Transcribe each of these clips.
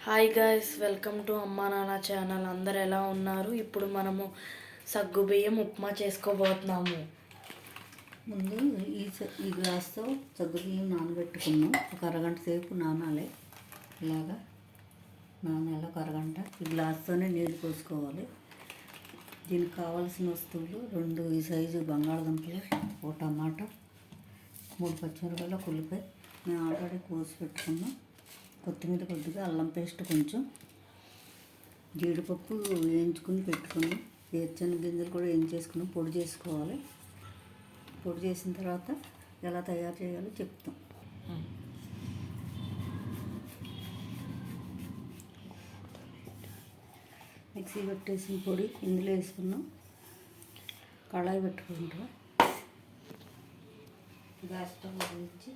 Hi guys, welcome to అమ్మా నాన్న channel. అందరు ఎలా ఉన్నారు? ఇప్పుడు మనము సగ్గుబియ్యం ఉప్మా చేసుకోబోతున్నాము. ముందు ఈ గ్లాస్తో సగ్గుబియ్యం నానబెట్టుకున్నాం. ఒక అరగంట సేపు నానాలి. ఇలాగా నానాలి ఒక అరగంట. ఈ గ్లాస్తోనే నీళ్ళు పోసుకోవాలి. దీనికి కావాల్సిన వస్తువులు 2 ఈ సైజు బంగాళదుంపలు, ఒక టమాటా, 3 పచ్చిమిరపకాయలు, ఒక ఉల్లిపాయ మేము ఆల్రెడీ కోసి పెట్టుకున్నాం. కొత్తిమీర కొద్దిగా, అల్లం పేస్ట్ కొంచెం, జీడిపప్పు వేయించుకుని పెట్టుకుని, వేరుశనగ గింజలు కూడా వేయించేసుకుని పొడి చేసుకోవాలి. పొడి చేసిన తర్వాత ఎలా తయారు చేయాలో చెప్తాం. మిక్సీ పెట్టేసిన పొడి ఇందులో వేసుకున్నాం. కళాయి పెట్టుకుంటాం. గ్యాస్ స్టవ్ వెలిగించి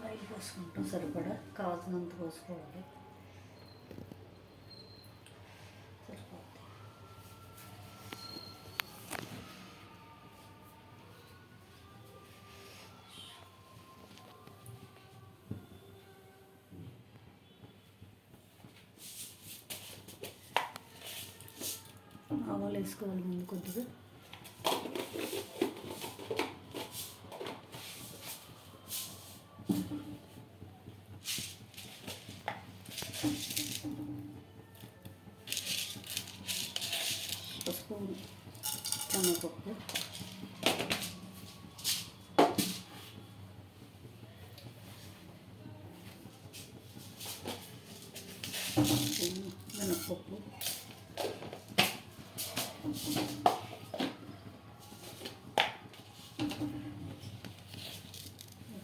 ఆయిల్ పోసుకుంటాం. సరిపడా కావాల్సినంత పోసుకోవాలి. సరిపోతుంది. ఆవాలు వేసుకోవాలి ముందు కొద్దిగా. పసుపు, శనగపప్పు, మినప్పప్పు,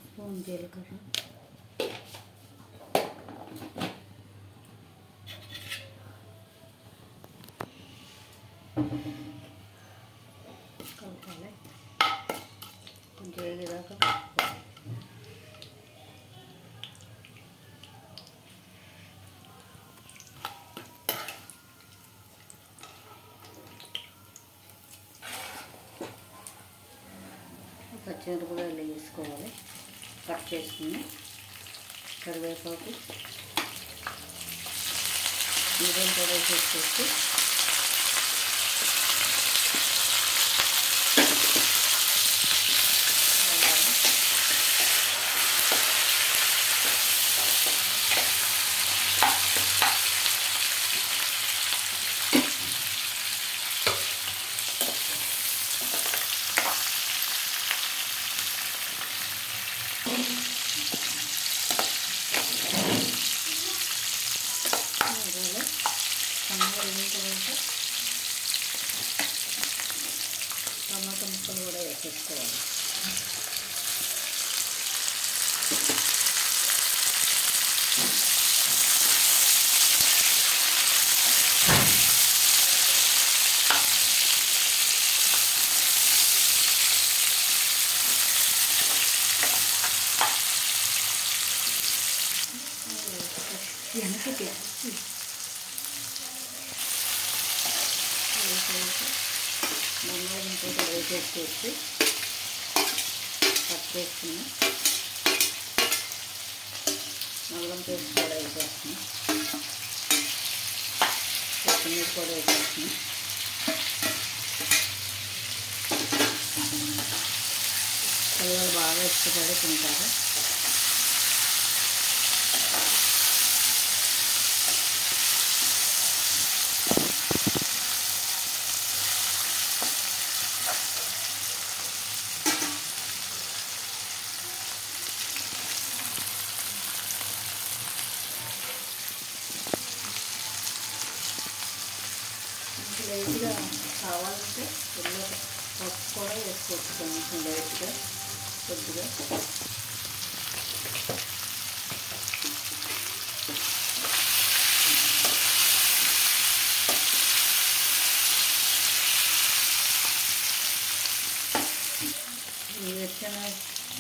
స్పూన్ జీలకర్ర, కలపాలి. కొంచెం వేగేదాకా కలుపుకోవాలి. పచ్చిమిరపకాయలు వేసుకోవాలి కట్ చేసుకుని, కరివేపాకు, మిరియాలు కూడా వేసేసి సన్నగా వేగిన తర్వాత టమాటా ముక్కలు కూడా వేసేసుకోవాలి. వెనకటి బంగాళదుంప కూడా వేసేసి కట్ చేసుకుని, అల్లం పేస్ట్ కూడా వేసేస్తున్నాం. కొత్తిమీర కూడా వేసేస్తున్నాం. పిల్లలు బాగా ఇష్టపడి తింటారు. లైట్గా కావాలంటే ఇందులో పప్పు కూడా వేసుకోవచ్చు. కొంచెం లైట్గా కొద్దిగా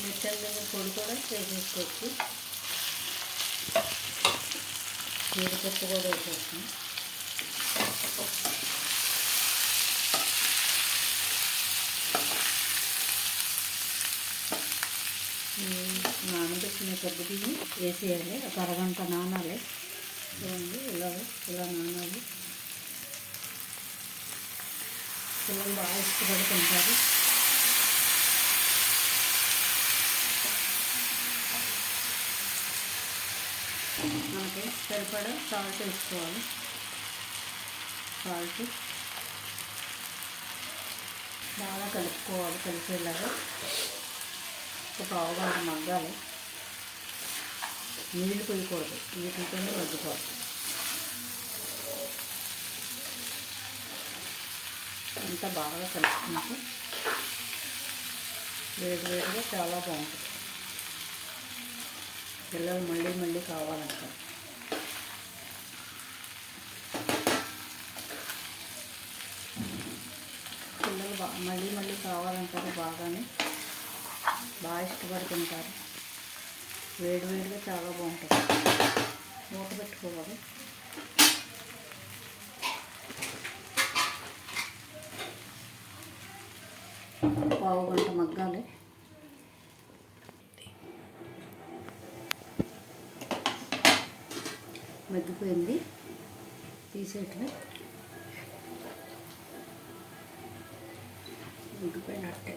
మిర్చల పొడి కూడా వేసేసుకోవచ్చు. జీడిపప్పు కూడా వేసేస్తాం. నానబెట్టిన సగ్గుబియ్యం వేసేయాలి. ఒక అరగంట నానాలి. చూడండి ఇలా నానాలి. పిల్లలు బాగా ఇష్టపడి తింటారు. మనకి సరిపడా సాల్ట్ వేసుకోవాలి. సాల్ట్ బాగా కలుపుకోవాలి. కలిసేలాగా ఒక పావుగంట మగ్గాలి. నీళ్ళు పోయకూడదు, వీటితోనే మగ్గిపోవాలి. అంతా బాగా కలుపుకుంటే వేడివేడిగా చాలా బాగుంటుంది. పిల్లలు మళ్ళీ మళ్ళీ కావాలంటారు. పిల్లలు మళ్ళీ మళ్ళీ కావాలంటారు. బాగా ఇష్టపడి తింటారు. వేడివేడిగా చాలా బాగుంటుంది. మూత పెట్టుకోవాలి. పావుగంట మగ్గాలి. మగ్గిపోయింది, తీసేయటమే. మగ్గిపోయినట్టే.